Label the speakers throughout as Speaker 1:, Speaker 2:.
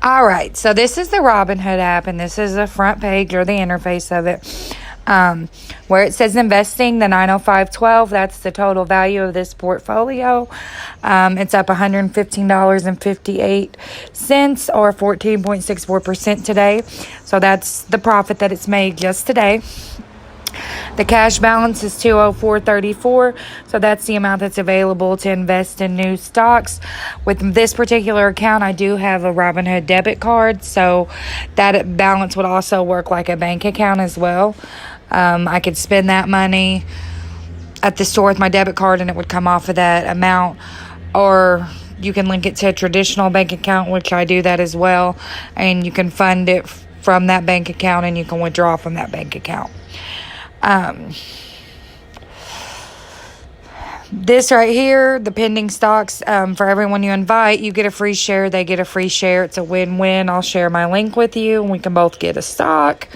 Speaker 1: All right, so this is the Robinhood app, and this is the front page or the interface of it. Where it says investing, the 90512, that's the total value of this portfolio. It's up $115.58 or 14.64% today. So that's the profit that it's made just today. The cash balance is $204.34, so that's the amount that's available to invest in new stocks. With this particular account, I do have a Robinhood debit card, so that balance would also work like a bank account as well. I could spend that money at the store with my debit card and it would come off of that amount, or you can link it to a traditional bank account, which I do that as well, and you can fund it from that bank account and you can withdraw from that bank account. This right here, the pending stocks, for everyone you invite, you get a free share, they get a free share. It's a win-win. I'll share my link with you and we can both get a stock.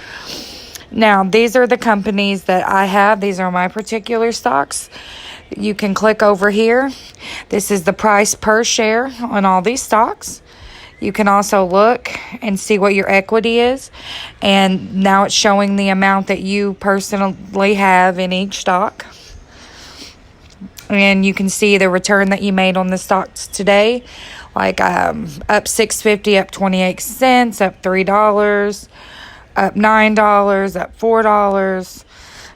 Speaker 1: Now, these are the companies that I have. These are my particular stocks. You can click over here. This is the price per share on all these stocks. You can also look and see what your equity is. And now it's showing the amount that you personally have in each stock. And you can see the return that you made on the stocks today. Like up $6.50, up 28 cents, up $3, up $9, up $4.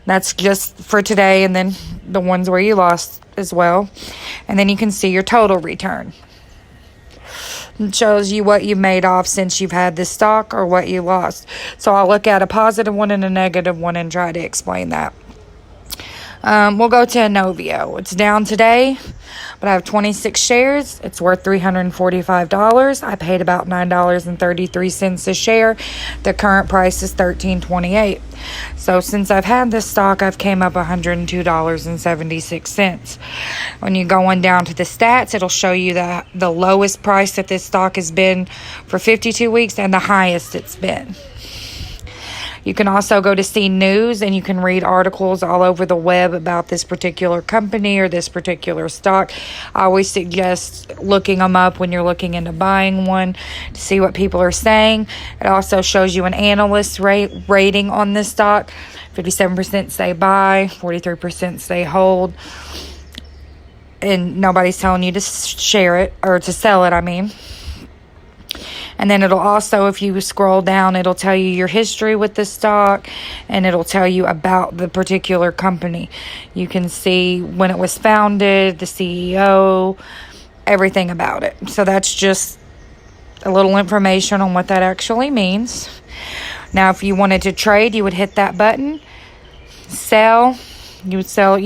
Speaker 1: That's just for today. And then the ones where you lost as well. And then you can see your total return. It shows you what you made off since you've had this stock or what you lost. So I'll look at a positive one and a negative one and try to explain that. We'll go to Inovio. It's down today, but I have 26 shares. It's worth $345. I paid about $9.33 a share. The current price is $13.28. So since I've had this stock, I've came up $102.76. When you go on down to the stats, it'll show you the lowest price that this stock has been for 52 weeks and the highest it's been. You can also go to see news and you can read articles all over the web about this particular company or this particular stock. I always suggest looking them up when you're looking into buying one to see what people are saying. It also shows you an analyst rating on this stock. 57% say buy, 43% say hold. And nobody's telling you to share it or to sell it, I mean. And then it'll also, if you scroll down, it'll tell you your history with the stock and it'll tell you about the particular company. You can see when it was founded, the CEO, everything about it. So that's just a little information on what that actually means. Now, if you wanted to trade, you would hit that button, sell. You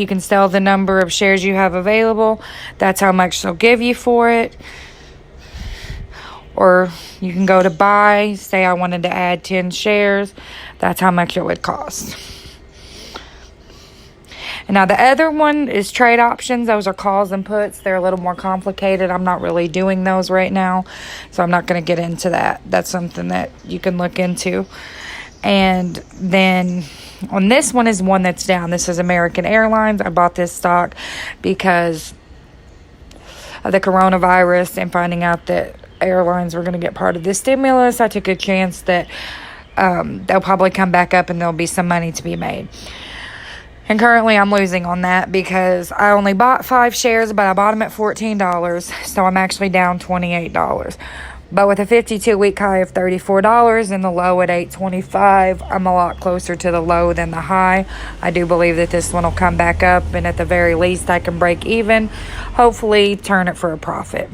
Speaker 1: can sell the number of shares you have available. That's how much they'll give you for it. Or you can go to buy, say I wanted to add 10 shares. That's how much it would cost. And now the other one is trade options. Those are calls and puts. They're a little more complicated. I'm not really doing those right now, so I'm not going to get into that. That's something that you can look into. And then on this one is one that's down. This is American Airlines. I bought this stock because of the coronavirus and finding out that airlines were going to get part of this stimulus. I took a chance that they'll probably come back up and there'll be some money to be made. And currently I'm losing on that because I only bought 5 shares, but I bought them at $14, so I'm actually down $28. But with a 52-week high of $34 and the low at $8.25, I'm a lot closer to the low than the high. I do believe that this one will come back up, and at the very least I can break even, hopefully turn it for a profit.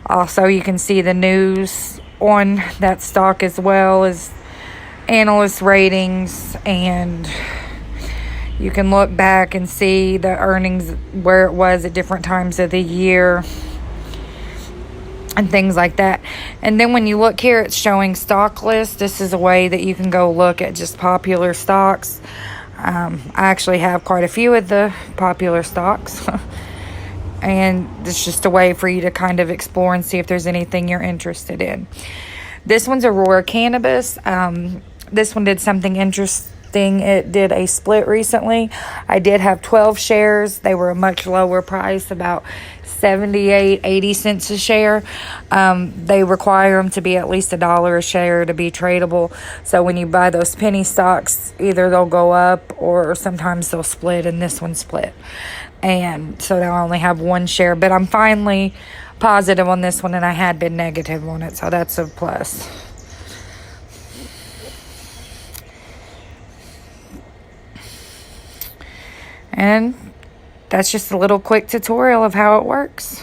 Speaker 1: Also, you can see the news on that stock as well as analyst ratings, and you can look back and see the earnings where it was at different times of the year and things like that. And then when you look here, it's showing stock list. This is a way that you can go look at just popular stocks. I actually have quite a few of the popular stocks. And it's just a way for you to kind of explore and see if there's anything you're interested in. This one's Aurora Cannabis. This one did something listing, it did a split recently. I did have 12 shares. They were a much lower price, about 78, 80 cents a share. They require them to be at least $1 a share to be tradable. So when you buy those penny stocks, either they'll go up or sometimes they'll split, and this one split. And so now I only have one share, but I'm finally positive on this one, and I had been negative on it, so that's a plus. And that's just a little quick tutorial of how it works.